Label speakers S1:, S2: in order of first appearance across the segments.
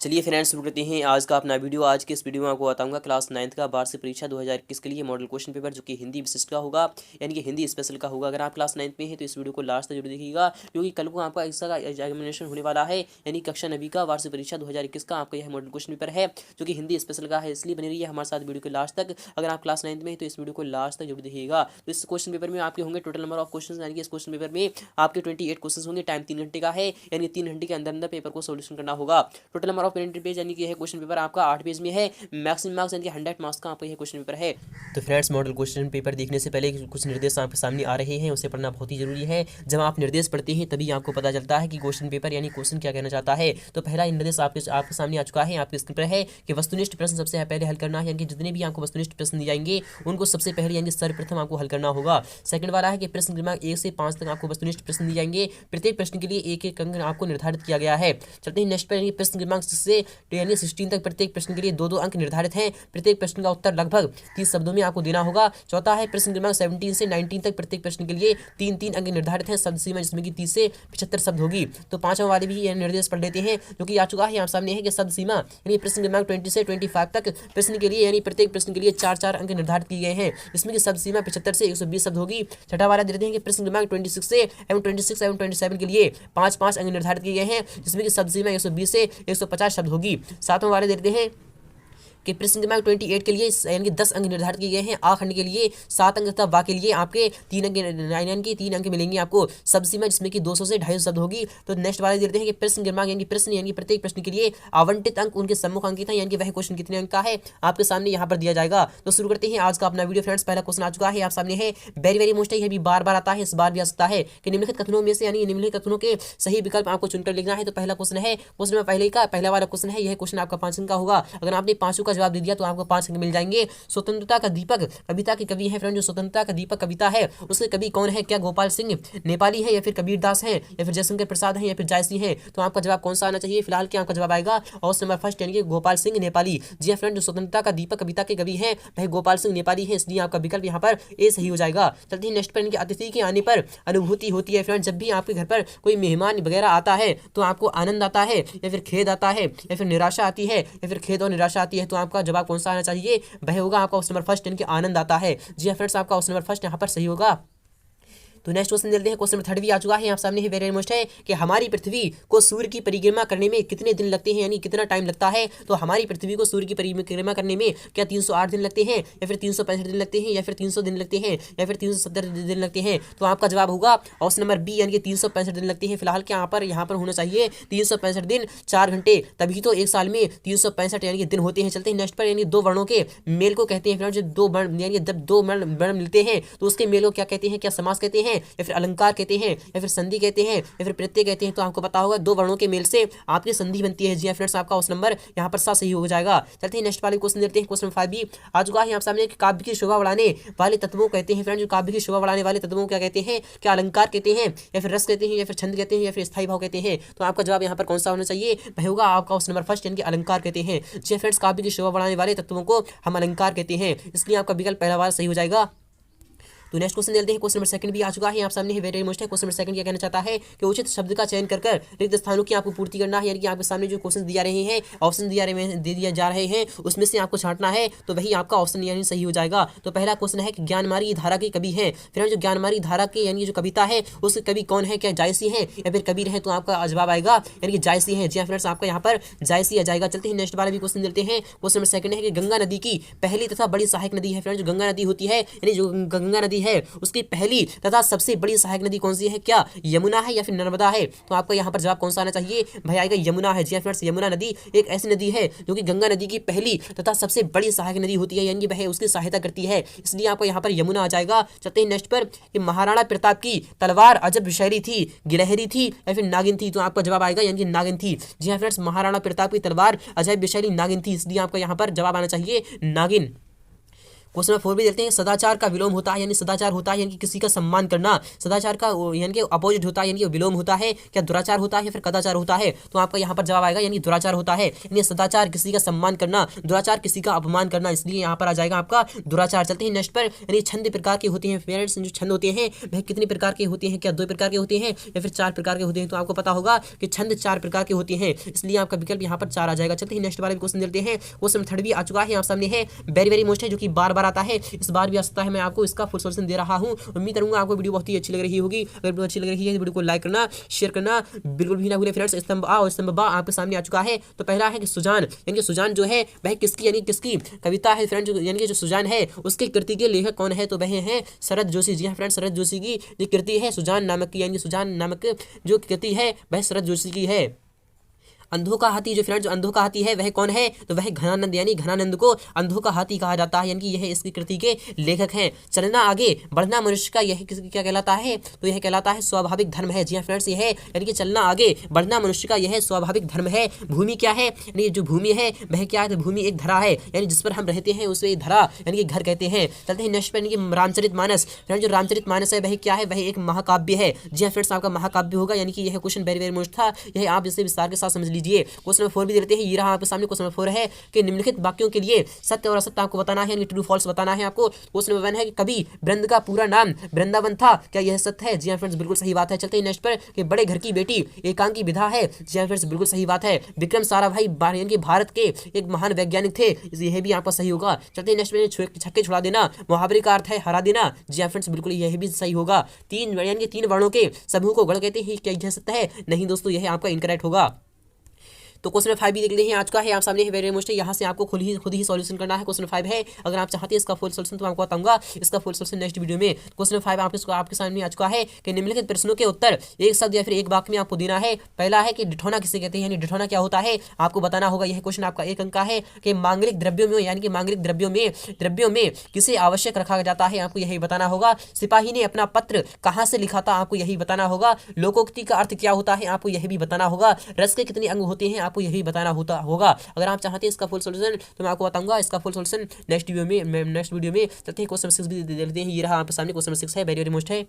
S1: चलिए फ्रेंड्स शुरू करते हैं आज का अपना वीडियो। आज के इस वीडियो में आपको बताऊंगा क्लास 9th का वार्षिक परीक्षा 2021 के लिए मॉडल क्वेश्चन पेपर जो कि हिंदी विशिष्ट का होगा, यानी कि हिंदी स्पेशल का होगा। अगर आप क्लास 9th में हैं तो इस वीडियो को लास्ट तक जरूर देखिएगा, क्योंकि कल को आपका इसका एग्जामिनेशन होने वाला है, यानी कक्षा 9वीं का वार्षिक परीक्षा 2021 का आपका यह मॉडल क्वेश्चन पेपर है जो कि हिंदी स्पेशल का है। इसलिए बनी रहिए हमारे साथ वीडियो के लास्ट तक। अगर आप क्लास 9th में हैं तो इस वीडियो को लास्ट तक जरूर देखिएगा। तो इस क्वेश्चन पेपर में आपके होंगे टोटल नंबर ऑफ क्वेश्चन, यानी कि इस क्वेश्चन पेपर में आपके 28 क्वेश्चन होंगे। टाइम 3 घंटे का है, यानी 3 घंटे के अंदर अंदर पेपर को सोल्यूशन करना होगा। Total number of printed page यानी कि यह क्वेश्चन पेपर आपका 8 पेज में है। मैक्सिमम मार्क्स यानी कि 100 मार्क्स का आपका यह क्वेश्चन पेपर है। तो फ्रेंड्स, मॉडल क्वेश्चन पेपर देखने से पहले कुछ निर्देश आपके सामने आ रहे हैं, उसे पढ़ना बहुत ही जरूरी है। जब आप निर्देश पढ़ते हैं तभी आपको पता चलता है कि क्वेश्चन पेपर यानी क्वेश्चन क्या कहना चाहता है। तो पहला निर्देश आपके सामने आ चुका है, आपके स्क्रीन पर है कि वस्तुनिष्ठ प्रश्न सबसे पहले हल करना है, यानी कि जितने भी आपको वस्तुनिष्ठ प्रश्न दिए जाएंगे उनको सबसे पहले यानी सर्वप्रथम आपको हल करना होगा। सेकंड वाला है कि प्रश्न क्रमांक 1 से 5 तक आपको वस्तुनिष्ठ प्रश्न दिए जाएंगे। प्रत्येक प्रश्न के लिए एक एक अंक आपको निर्धारित किया गया है। चलते हैं नेक्स्ट पर, यानी प्रश्न क्रमांक 6 से यानी 16 तक प्रत्येक प्रश्न के लिए 2-2 अंक निर्धारित हैं। प्रत्येक प्रश्न का उत्तर लगभग 30 शब्दों में आपको देना होगा। चौथा है प्रश्न क्रमांक 17 से 19 तक प्रत्येक प्रश्न के लिए 3-3 अंक निर्धारित हैं, शब्द सीमा जिसमें कि 30 से 75 शब्द होगी। तो पांचवा वाले भी ये निर्देश पढ़ लेते हैं जो कि आ चुका है, यहाँ सामने है कि शब्द सीमा यानी प्रश्न क्रमांक 20 से 25 तक प्रश्न के लिए यानी प्रत्येक प्रश्न के लिए 4-4 अंक निर्धारित किए गए हैं, जिसमें कि शब्द सीमा 75 से 120 शब्द होगी। छठा वाला देते हैं कि प्रश्न क्रमांक 26 से एवं 27 के लिए 5-5 अंक निर्धारित किए गए हैं, जिसमें कि शब्द सीमा 120 से 150 शब्द होगी। सातवां वाले देते हैं कि प्रश्न क्रमांक 28 के लिए यानी कि 10 अंक निर्धारित किए गए हैं। आ खंड के लिए 7 अंक तथा वा के लिए आपके 3 अंक यानी कि 3 अंक मिलेंगे आपको। शब्द सीमा जिसमें कि 200 से 250 शब्द होगी। तो नेक्स्ट वाले देते हैं कि प्रश्न क्रमांक यानी कि प्रत्येक प्रश्न के लिए आवंटित अंक उनके सम्मुख अंकित है, यानी कि वह क्वेश्चन कितने अंक का है आपके सामने यहाँ पर दिया जाएगा। तो शुरू करते हैं आज का अपना वीडियो। फ्रेंड्स, पहला क्वेश्चन आ चुका है, आप सामने है। वेरी मोस्ट है, भी बार बार आता है, इस बार भी आ सकता है कि निम्नलिखित कथनों में से यानी निम्नलिखित कथनों के सही विकल्प आपको चुनकर लिखना है। तो पहला क्वेश्चन है, क्वेश्चन में पहला वाला क्वेश्चन है, यह क्वेश्चन आपका 5 अंक का होगा। अगर आपने 5 का जवाब दे दिया तो आपको 5 अंक मिल जाएंगे। स्वतंत्रता का दीपक कविता के कवि हैं फ्रेंड, जो स्वतंत्रता का दीपक कविता है उसके कवि कौन है? क्या गोपाल सिंह नेपाली है, या फिर कबीर दास है, या फिर जयशंकर प्रसाद है, या फिर जायसी है? तो आपका जवाब कौन सा आना चाहिए? फिलहाल क्या आपका जवाब आएगा ऑप्शन नंबर फर्स्ट, यानी कि गोपाल सिंह नेपाली। जी हाँ फ्रेंड, जो स्वतंत्रता का दीपक कविता के कवि हैं वह गोपाल सिंह नेपाली है, इसलिए आपका विकल्प यहाँ पर ए सही हो जाएगा। चलते हैं नेक्स्ट पर, इनके अतिथि के आने पर अनुभूति होती है। फ्रेंड, जब भी आपके घर पर कोई मेहमान वगैरह आता है तो आपको आनंद आता है, या फिर खेद आता है, या फिर निराशा आती है, या फिर खेद और निराशा आती है? तो आपका जवाब कौन सा आना चाहिए? वह होगा आपका ऑप्शन नंबर फर्स्ट, यानी कि आनंद आता है। जी हाँ फ्रेंड्स, आपका ऑप्शन नंबर फर्स्ट यहाँ पर सही होगा। तो नेक्स्ट क्वेश्चन देते हैं, क्वेश्चन नंबर 3 भी आ चुका है, आप सामने है। वेरी मोस्ट है कि हमारी पृथ्वी को सूर्य की परिक्रमा करने में कितने दिन लगते हैं, यानी कितना टाइम लगता है? तो हमारी पृथ्वी को सूर्य की परिक्रमा करने में क्या 308 दिन लगते हैं, या फिर 365 दिन लगते हैं, या फिर 300 दिन लगते हैं, या फिर 370 दिन लगते हैं? तो आपका जवाब होगा ऑप्शन नंबर बी, यानी कि 365 दिन लगते हैं। फिलहाल क्या यहाँ पर होना चाहिए 365 दिन 4 घंटे, तभी तो एक साल में 365 यानी कि दिन होते हैं। चलते हैं नेक्स्ट पर, यानी दो वर्णों के मेल को कहते हैं। जब दो वर्ण यानी जब दो वर्ण मिलते हैं तो उसके मेल को क्या कहते हैं? क्या समास कहते हैं, या फिर अलंकार कहते हैं, या फिर संधि कहते हैं, या फिर प्रत्यय कहते हैं? तो आपको पता होगा दो वर्णों के मेल से आपकी संधि बनती है। जी हां फ्रेंड्स, आपका उस नंबर यहाँ पर सही हो जाएगा। चलते हैं नेक्स्ट वाले क्वेश्चन देखते हैं, क्वेश्चन 5 भी आ चुका है आप सामने। काव्य की शोभा बढ़ाने वाले तत्वों कहते हैं। फ्रेंड्स, जो काव्य की शोभा बढ़ाने वाले तत्वों क्या कहते हैं? क्या अलंकार कहते हैं, या फिर रस कहते हैं, या फिर छंद कहते हैं, या फिर स्थायी भाव कहते हैं? तो आपका जवाब यहाँ पर कौन सा होना चाहिए? वह होगा आपका ऑप्शन नंबर फर्स्ट, यानी कि अलंकार कहते हैं। जी फ्रेंड्स, काव्य की शोभा बढ़ाने वाले तत्वों को हम अलंकार कहते हैं, इसलिए आपका विकल्प पहला वाला सही हो जाएगा। तो नेक्स्ट क्वेश्चन देते हैं, क्वेश्चन नंबर 2 भी आ चुका है आप सामने है। वेरी मोस्ट है, क्वेश्चन नंबर 2 क्या कहना चाहता है कि उचित शब्द का चयन कर रिक्त स्थानों की आपको पूर्ति करना है, यानी कि आपके सामने जो क्वेश्चन दिया रहे हैं, ऑप्शन दिया जा रहे हैं, उसमें से आपको छांटना है, तो वही आपका ऑप्शन यानी सही हो जाएगा। तो पहला क्वेश्चन है कि ज्ञानमार्गी धारा के कवि हैं। फिर जो ज्ञानमार्गी धारा के यानी जो कविता है उसके कवि कौन है? क्या जायसी है, या फिर कबीर है? तो आपका जवाब आएगा यानी कि जायसी है। जी हाँ फ्रेंड्स, आपका यहाँ पर जायसी आ जाएगा। चलते हैं नेक्स्ट वाला भी क्वेश्चन देते हैं, क्वेश्चन नंबर 2 है कि गंगा नदी की पहली तथा बड़ी सहायक नदी है। फ्रेंड्स, जो गंगा नदी होती है यानी जो गंगा नदी है उसकी पहली तथा सबसे बड़ी सहायक नदी कौन सी है? क्या यमुना है, या फिर नर्मदा है? तो आपका यहाँ पर जवाब कौन सा आना चाहिए? भाई आएगा यमुना है। जी फ्रेंड्स, यमुना नदी एक ऐसी नदी है जो कि गंगा नदी की पहली तथा सबसे बड़ी सहायक नदी होती है, यानी कि वह उसकी सहायता करती है, इसलिए आपको यहाँ पर यमुना आ जाएगा। चलते हैं नेक्स्ट पर कि महाराणा प्रताप की तलवार अजब विषैली थी, गिलहरी थी, या फिर नागिन थी? तो आपका जवाब आएगा यानी कि नागिन थी। जी हाँ फ्रेंड्स, महाराणा प्रताप की तलवार अजब विषैली नागिन थी, इसलिए आपका यहाँ पर जवाब आना चाहिए नागिन। क्वेश्चन नंबर 4 भी देखते हैं, सदाचार का विलोम होता है यानी सदाचार होता है यानी किसी का सम्मान करना, सदाचार का यानी कि अपोजिट होता है यानी विलोम होता है, क्या दुराचार होता है या फिर कदाचार होता है, तो आपका यहाँ पर जवाब आएगा यानी दुराचार होता है, यानी सदाचार किसी का सम्मान करना, दुराचार किसी का अपमान करना, इसलिए यहाँ पर आ जाएगा आपका दुराचार। चलते हैं नेक्स्ट पर, यानी छंद प्रकार के होते हैं पेरेंट्स, जो छंद होते हैं वह कितने प्रकार के होते हैं, क्या 2 प्रकार के होते हैं या फिर 4 प्रकार के होते हैं, तो आपको पता होगा कि छंद 4 प्रकार के होते हैं, इसलिए आपका विकल्प यहाँ पर 4 आ जाएगा। चलते हैं नेक्स्ट वाले क्वेश्चन देखते हैं, क्वेश्चन 3 भी आ चुका है यहाँ सामने है, वेरी वेरी मोस्ट है जो कि बार बार आता है, इस बार भी आ सकता है, मैं आपको इसका फुल सॉल्यूशन दे रहा हूँ। उम्मीद करूंगा आपको वीडियो बहुत ही अच्छी लग रही होगी, अगर वीडियो अच्छी लग रही है तो वीडियो को लाइक करना, शेयर करना बिल्कुल भी ना भूलें फ्रेंड्स। स्तंभ आ और स्तंभ बा आपके सामने आ चुका है, तो पहला है कि सुजान, यानी कि सुजान जो है वह किसकी यानी किसकी कविता है फ्रेंड्स, यानी कि जो सुजान है उसकी कृति के लेखक कौन है, तो वह है शरद जोशी। जी हाँ फ्रेंड्स, शरद जोशी की जो कृति है सुजान नामक की, यानी सुजान नामक जो कृति है वह शरद जोशी की है। अंधों का हाथी जो फ्रेंड्स, जो अंधों का हाथी है वह कौन है, तो वह घनानंद, यानी घनानंद को अंधों का हाथी कहा जाता है, यानी कि यह इसकी कृति के लेखक हैं। चलना आगे बढ़ना मनुष्य का यह क्या कहलाता है, तो यह कहलाता है स्वाभाविक धर्म है। जी हाँ फ्रेंड्स, यह यानी कि चलना आगे बढ़ना मनुष्य का यह स्वाभाविक धर्म है। भूमि क्या है, यानी जो भूमि है वह क्या है, तो भूमि एक धरा है, यानी जिस पर हम रहते हैं उसे धरा यानी कि घर कहते हैं। चलते हैं नेक्स्ट पर, रामचरित मानस, फ्रेंड्स जो रामचरित मानस है वह क्या है, वह एक महाकाव्य है। जी हाँ फ्रेंड्स, आपका महाकाव्य होगा, यानी कि यह क्वेश्चन वेरी वेरी मोस्ट था, यह आप इसे विस्तार के साथ समझ लीजिए। क्वेश्चन नंबर 4 भी देते हैं, ये रहा आपके सामने क्वेश्चन नंबर 4 है कि निम्नलिखित वाक्यों के लिए सत्य और असत्य आपको बताना है, यानी ट्रू फॉल्स बताना है आपको। क्वेश्चन नंबर 1 है कि कभी वृंद का पूरा नाम वृंदावन था, क्या यह सत्य है। जी हाँ फ्रेंड्स, बिल्कुल सही बात है। चलते हैं नेक्स्ट पर कि बड़े घर की बेटी एकांकी विधा है। जी हाँ फ्रेंड्स, बिल्कुल सही बात है। विक्रम साराभाई यानी कि भारत के एक महान वैज्ञानिक थे, यह भी आपका सही होगा। चलते हैं नेक्स्ट में, छक्के छुड़ा देना मुहावरे का अर्थ है हरा देना। जी हाँ फ्रेंड्स, बिल्कुल यह भी सही होगा। 3 यानी कि 3 वर्णों के समूह को गढ़ कहते हैं, क्या यह सत्य है, नहीं दोस्तों यह आपका इनकरेक्ट होगा। तो क्वेश्चन नंबर 5 भी देख लेते हैं, आज का है आप सामने है वेरी मोस्ट, यहाँ से आपको खुद ही सॉल्यूशन करना है। क्वेश्चन 5 है, अगर आप चाहते हैं इसका फुल सॉल्यूशन तो मैं आपको बताऊंगा इसका फुल सॉल्यूशन नेक्स्ट वीडियो में। क्वेश्चन 5 आपके सामने आ चुका है कि निम्नलिखित प्रश्नों के उत्तर एक शब्द या फिर एक वाक्य में आपको देना है। पहला है कि डिठौना किसे कहते हैं, यानी डिठौना क्या होता है आपको बताना होगा। यह क्वेश्चन आपका 1 अंक का है कि मांगलिक द्रव्यों में, यानी कि मांगलिक द्रव्यों में किसे आवश्यक रखा जाता है, आपको यही बताना होगा। सिपाही ने अपना पत्र कहाँ से लिखा था, आपको यही बताना होगा। लोकोक्ति का अर्थ क्या होता है, आपको यही भी बताना होगा। रस के कितने अंग होते हैं, आपको यही बताना होगा। अगर आप चाहते हैं इसका फुल सॉल्यूशन तो मैं आपको बताऊंगा इसका फुल सॉल्यूशन नेक्स्ट वीडियो में। चलते हैं क्वेश्चन 6 भी दे देते हैं, ये रहा आपके सामने क्वेश्चन 6 है, वेरी वेरी मोस्ट है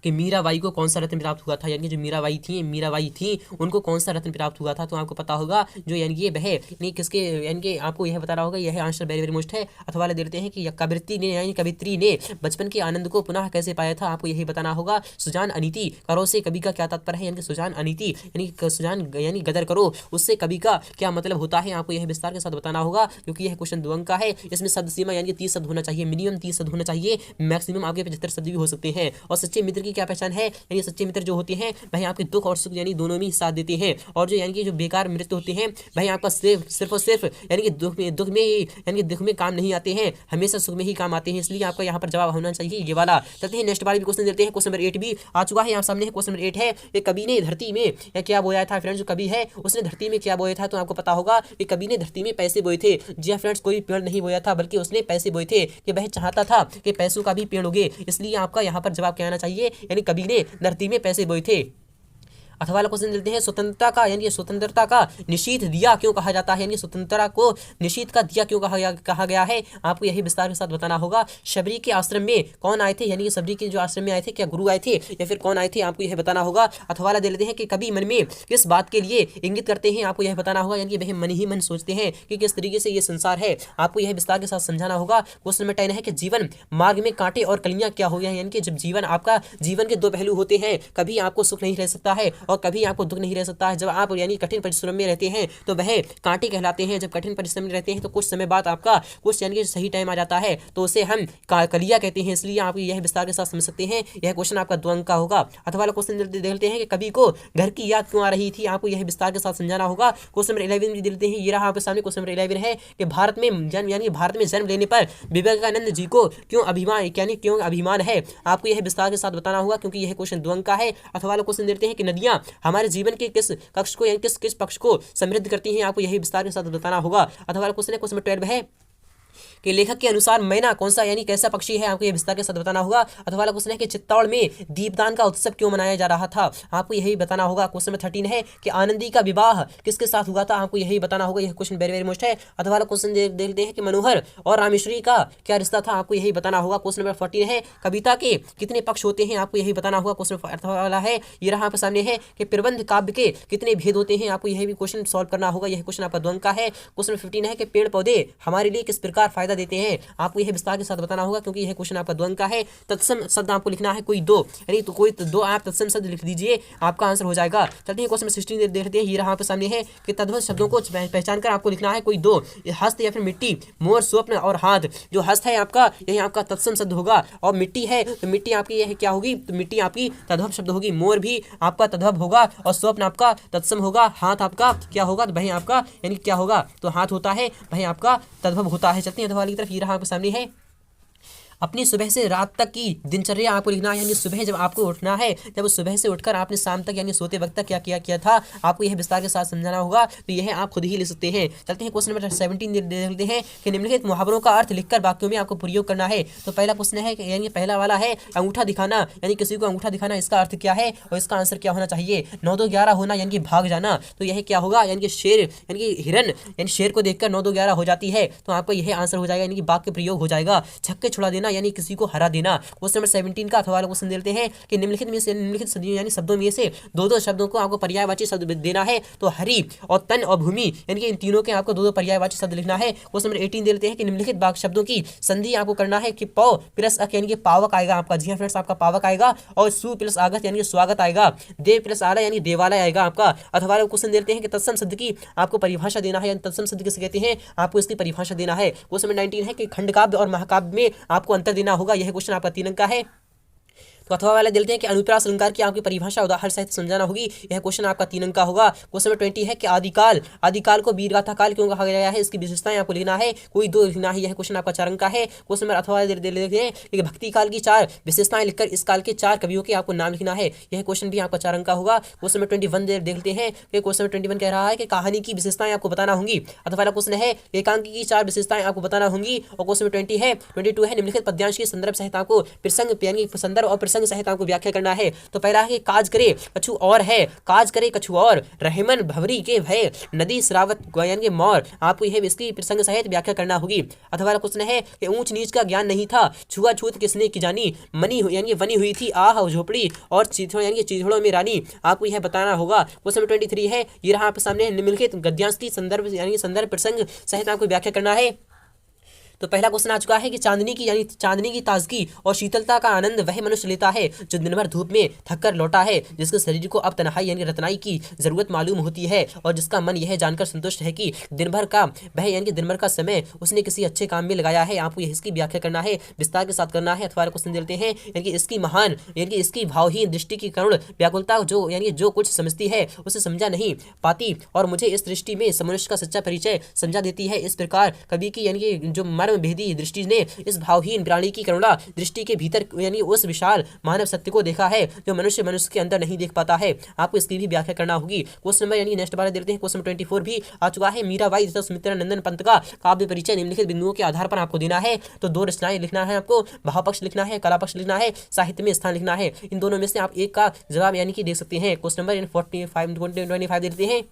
S1: कि मीराबाई को कौन सा रत्न प्राप्त हुआ था, यानी कि जो मीराबाई थी उनको कौन सा रत्न प्राप्त हुआ था, तो आपको पता होगा जो यानी कि वह यानी किसके, यानी कि आपको यह बताना होगा, यह आंसर वेरी वेरी मोस्ट है। अथवा देते हैं कि कवित्री ने बचपन के आनंद को पुनः कैसे पाया था, आपको यही बताना होगा। सुजान अनीति करो से कवि का क्या तात्पर्य है, यानी कि सुजान अनीति सुजान यानी गदर करो उससे कवि का क्या मतलब होता है, आपको यह विस्तार के साथ बताना होगा, क्योंकि यह क्वेश्चन 2 अंक का है। इसमें शब्द सीमा यानी कि 30 शब्द होना चाहिए, मिनिमम 30 शब्द होना चाहिए, मैक्सिमम आपके 75 शब्द भी हो सकते हैं। और सच्चे मित्र की क्या पहचान है, यानी सच्चे मित्र जो होते हैं वह आपके दुख और सुख यानी दोनों में साथ देते हैं, और जो यानी कि जो बेकार मित्र होते हैं वह आपका सिर्फ और सिर्फ यानी कि दुख में काम नहीं आते हैं, हमेशा सुख में ही काम आते हैं, इसलिए आपका यहाँ पर जवाब होना चाहिए ये वाला। चलते हैं नेक्स्ट वाले भी क्वेश्चन देते हैं। क्वेश्चन नंबर 8 भी आ चुका है यहाँ सामने। क्वेश्चन नंबर 8 है कि कवि ने धरती में क्या बोया था, फ्रेंड्स जो कवि है उसने धरती में क्या बोया था, तो आपको पता होगा कि कवि ने धरती में पैसे बोए थे। जी हाँ फ्रेंड्स, कोई पेड़ नहीं बोया था बल्कि उसने पैसे बोए थे, कि वह चाहता था कि पैसों का भी पेड़ उगे, इसलिए आपका यहाँ पर जवाब क्या आना चाहिए, यानी कवि ने धरती में पैसे बोए थे। अथवा वाला क्वेश्चन देते हैं, स्वतंत्रता का निषेध दिया क्यों कहा जाता है, यानी स्वतंत्रता को निषेध का दिया क्यों कहा गया है, आपको यही विस्तार के साथ बताना होगा। शबरी के आश्रम में कौन आए थे, यानी कि शबरी के जो आश्रम में आए थे क्या गुरु आए थे या फिर कौन आए थे, आपको यह बताना होगा। अथवा वाला दे लेते हैं कि कभी मन में किस बात के लिए इंगित करते हैं, आपको यह बताना होगा, यानी कि वह मन ही मन सोचते हैं कि किस तरीके से ये संसार है, आपको यह विस्तार के साथ समझाना होगा। क्वेश्चन नंबर 10 है कि जीवन मार्ग में कांटे और कलियां क्या हो गया, यानी कि जब जीवन के 2 पहलू होते हैं, कभी आपको सुख नहीं रह सकता है और कभी आपको दुख नहीं रह सकता है। जब आप यानी कठिन परिश्रम में रहते हैं तो वह कांटे कहलाते हैं, जब कठिन परिश्रम में रहते हैं तो कुछ समय बाद आपका कुछ यानी कि सही टाइम आ जाता है तो उसे हम कलिया कहते हैं, इसलिए आप यह विस्तार के साथ समझ सकते हैं। यह क्वेश्चन आपका 2 अंक का होगा। अथवा वाला क्वेश्चन देखते हैं कि कवि को घर की याद क्यों आ रही थी, आपको यह विस्तार के साथ समझाना होगा। क्वेश्चन नंबर 11 भी देते हैं, ये रहा आपके सामने क्वेश्चन नंबर 11 है कि भारत में जन्म लेने पर विवेकानंद जी को क्यों अभिमान है, आपको यह विस्तार के साथ बताना होगा, क्योंकि यह क्वेश्चन 2 अंक का है। अथवा वाला क्वेश्चन देते हैं कि नदियां हमारे जीवन के किस कक्ष को यानी किस पक्ष को समृद्ध करती हैं, आपको यही विस्तार के साथ बताना होगा। अथवा क्वेश्चन नंबर 12 है कि लेखक के अनुसार मैना कौन सा यानी कैसा पक्षी है, आपको यह विस्तार के साथ बताना होगा। अथवा वाला क्वेश्चन है कि चित्तौड़ में दीपदान का उत्सव क्यों मनाया जा रहा था, आपको यही बताना होगा। क्वेश्चन नंबर 13 है कि आनंदी का विवाह किसके साथ हुआ था, आपको यही बताना होगा। यह क्वेश्चन वेरी वेरी मोस्ट है। अथवा वाला क्वेश्चन देखते हैं कि मनोहर और रामेश्वरी का क्या रिश्ता था, आपको यही बताना होगा। क्वेश्चन नंबर 14 है कविता के कितने पक्ष होते हैं, आपको यही बताना होगा। क्वेश्चन अथवा वाला है ये रहा आपके सामने है कि प्रबंध काव्य के कितने भेद होते हैं, आपको यही भी क्वेश्चन सॉल्व करना होगा। यह क्वेश्चन आपका 2 अंक का है। क्वेश्चन 15 है कि पेड़ पौधे हमारे लिए किस प्रकार फायदा देते हैं, आपको यह विस्तार के साथ बताना होगा, क्योंकि यह क्वेश्चन आपका 2 अंक का है। तत्सम शब्द आपको लिखना है कोई 2, यानी तो कोई 2 आप तत्सम शब्द लिख दीजिए, आपका आंसर हो जाएगा। चलते हैं क्वेश्चन 16 देखते हैं। ये रहा आपके सामने है कि तद्भव शब्दों को पहचान कर आपको लिखना है कोई 2। हस्त या फिर मिट्टी, मोर, स्वप्न और हाथ। जो हस्त है आपका यही आपका तत्सम शब्द होगा, और मिट्टी है तो मिट्टी आपकी यह क्या होगी, तो मिट्टी आपकी तद्भव शब्द होगी। मोर भी आपका तद्भव होगा और स्वप्न आपका तत्सम होगा। हाथ आपका क्या होगा, तो भाई आपका यानी क्या होगा, तो हाथ होता है भाई आपका तद्भव होता है। चलते हैं अथवा वाली तरफ। ये रहा आपके सामने है अपनी सुबह से रात तक की दिनचर्या आपको लिखना है, यानी सुबह जब आपको उठना है, जब सुबह से उठकर आपने शाम तक यानी सोते वक्त तक क्या किया था, आपको यह विस्तार के साथ समझाना होगा। तो यह आप खुद ही लिख सकते हैं। चलते हैं क्वेश्चन नंबर 17 देखते हैं कि निम्नलिखित मुहावरों का अर्थ लिखकर वाक्यों में आपको प्रयोग करना है। तो पहला क्वेश्चन है यानी पहला वाला है अंगूठा दिखाना, यानी किसी को अंगूठा दिखाना, इसका अर्थ क्या है और इसका आंसर क्या होना चाहिए। 9 2 11 होना यानी कि भाग जाना, तो यह क्या होगा, यानी कि शेर यानी कि हिरन यानी शेर को देखकर 9 2 11 हो जाती है, तो आपको यह आंसर हो जाएगा, यानी कि वाक्य प्रयोग हो जाएगा। छक्के छुड़ा देना यानी किसी को हरा देना। क्वेश्चन नंबर 17 का अथवा वाला क्वेश्चन देते हैं कि निम्नलिखित में से निम्नलिखित यानी शब्दों में से 2 शब्दों को आपको पर्यायवाची शब्द देना है। तो हरि और तन और भूमि यानी कि इन तीनों के आपको 2 पर्यायवाची शब्द लिखना है। क्वेश्चन नंबर 18 देते हैं कि निम्नलिखित वाक्य शब्दों की संधि आपको करना है कि पौ प्लस अक यानी कि पावक आएगा आपका। जी हां फ्रेंड्स, आपका पावक आएगा, और सु प्लस आगत यानी कि स्वागत आएगा। देव प्लस आला यानी देवालय आएगा आपका। अथवा वाला क्वेश्चन देते हैं कि तत्सम शब्द की आपको परिभाषा देना है, यानी तत्सम शब्द किसे कहते हैं, आपको इसकी परिभाषा देना है। क्वेश्चन नंबर 19 है कि खंडकाव्य और महाकाव्य में आपको अंतर देना होगा। यह क्वेश्चन आपका 3 अंक का है। तो अथवा वाले देते हैं कि अनुप्रास अलंकार की आपकी परिभाषा उदाहरण सहित समझाना होगी। यह क्वेश्चन आपका 3 अंक का होगा। क्वेश्चन नंबर 20 है कि आदिकाल को वीरगाथा काल क्यों कहा गया है, इसकी विशेषताएं आपको लिखना है, कोई 2 लिखना है। यह क्वेश्चन आपका 4 अंक का है। क्वेश्चन नंबर अथवा वाले देते हैं कि भक्ति काल की 4 विशेषताएं लिखकर इस काल के 4 कवियों के आपको नाम लिखना है। यह क्वेश्चन भी आपका 4 अंक का होगा। क्वेश्चन नंबर 21 देखते हैं कि क्वेश्चन नंबर 21 कह रहा है कि कहानी की विशेषताएं आपको बताना होंगी। अथवा वाला क्वेश्चन है एकांकी की 4 विशेषताएं आपको बताना होंगी। और क्वेश्चन नंबर 22 है निम्नलिखित पद्यांश की संदर्भ सहित आपको प्रसंग यानी संदर्भ और प्रसंग सहित आपको व्याख्या करना है। तो पहला है काज करे कछु और है, काज करे कछु और, रहमन भवरी के भय, नदी श्रावत यानी कि मोर, आपको यह इसकी प्रसंग सहित व्याख्या करना होगी। अथवा क्वेश्चन है कि ऊंच नीच का ज्ञान नहीं था, छुआछूत किसने की जानी, मनी यानी बनी हुई थी आह झोपड़ी और चीथड़ों यानी चीथड़ों में रानी, आपको यह बताना होगा। क्वेश्चन नंबर 23 है ये रहा आपके सामने निम्नलिखित गद्यांश की संदर्भ यानी संदर्भ प्रसंग सहित आपको व्याख्या करना है। तो पहला क्वेश्चन आ चुका है कि चांदनी की ताजगी और शीतलता का आनंद वह मनुष्य लेता है जो दिन भर धूप में थक कर लौटा है, जिसके शरीर को अब तन्हाई यानी रत्नाई की जरूरत मालूम होती है, और जिसका मन यह जानकर संतुष्ट है कि दिन भर का समय उसने किसी अच्छे काम में लगाया है। आपको यह इसकी व्याख्या करना है, विस्तार के साथ करना है। अथवा क्वेश्चन देते हैं यानी कि इसकी महान यानी कि इसकी भावहीन दृष्टि की करुण व्याकुलता जो यानी जो कुछ समझती है उसे समझा नहीं पाती, और मुझे इस दृष्टि में मनुष्य का सच्चा परिचय समझा देती है। इस प्रकार कवि की यानी कि जो भेदी दृष्टि ने इस भावहीन प्राणी की करुणा दृष्टि के भीतर यानी उस विशाल मानव सत्य को देखा है जो मनुष्य के अंदर नहीं देख पाता है। आपको इसकी भी व्याख्या करना होगी। क्वेश्चन नंबर यानी नेक्स्ट बार देते हैं। क्वेश्चन 24 भी आ चुका है। मीराबाई तथा सुमित्रा नंदन पंत का काव्य परिचय निम्नलिखित बिंदुओं के आधार पर आपको देना है। तो 2 रचनाएं लिखना है, आपको भाव पक्ष लिखना है, कला पक्ष लिखना है, साहित्य में स्थान लिखना है। इन दोनों में से आप एक का जवाब यानी कि दे सकते हैं। क्वेश्चन नंबर 25 देते हैं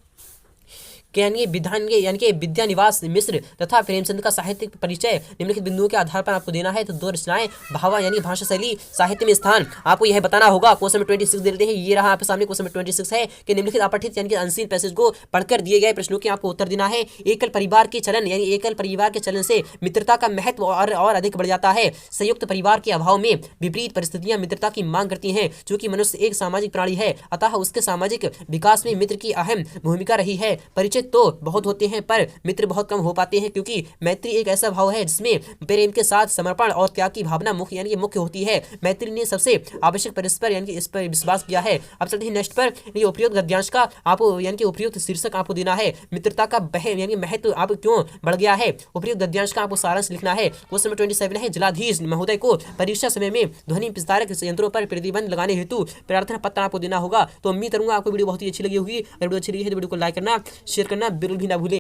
S1: यानी विद्या निवास मिश्र तथा प्रेमचंद का साहित्यिक परिचय निम्नलिखित बिंदुओं के आधार पर आपको देना है। तो 2 रचनाएं भावा यानी भाषा शैली, साहित्य में स्थान, आपको यह बताना होगा। क्वेश्चन नंबर 26 देते हैं। ये रहा आपके सामने क्वेश्चन नंबर 26 है कि निम्नलिखित अपठित यानी कि अनसीन पैसेज को पढ़कर दिए गए प्रश्नों के आपको उत्तर देना है। एकल परिवार के चलन यानी एकल परिवार के चलन से मित्रता का महत्व और अधिक बढ़ जाता है। संयुक्त परिवार के अभाव में विपरीत परिस्थितियां मित्रता की मांग करती हैं। चूंकि मनुष्य एक सामाजिक प्राणी है, अतः उसके सामाजिक विकास में मित्र की अहम भूमिका रही है। परिचय तो बहुत होते हैं पर मित्र बहुत कम हो पाते हैं, क्योंकि मैत्री एक ऐसा भाव है जिसमें प्रेम के साथ समर्पण और त्याग की भावना मुख्य यानी मुख्य होती है। मैत्री ने सबसे आवश्यक परस्पर यानी कि इस पर विश्वास किया है। अब चलते हैं नेक्स्ट पर। ये उपयुक्त गद्यांश का आपको यानी कि उपयुक्त शीर्षक आपको देना है। मित्रता का यानी महत्व आप क्यों बढ़ गया है, उपयुक्त गद्यांश का आपको सारांश लिखना है। क्वेश्चन नंबर 27 है जिलाधीश महोदय को परीक्षा समय में ध्वनि विस्तारक यंत्रों पर प्रतिबंध लगाने हेतु प्रार्थना पत्र आपको देना होगा। तो उम्मीद करूंगा आपको वीडियो बहुत ही अच्छी लगी होगी। अगर वीडियो अच्छी लगी है तो वीडियो को लाइक करना, शेयर करना बिल्कुल भी ना भूलें।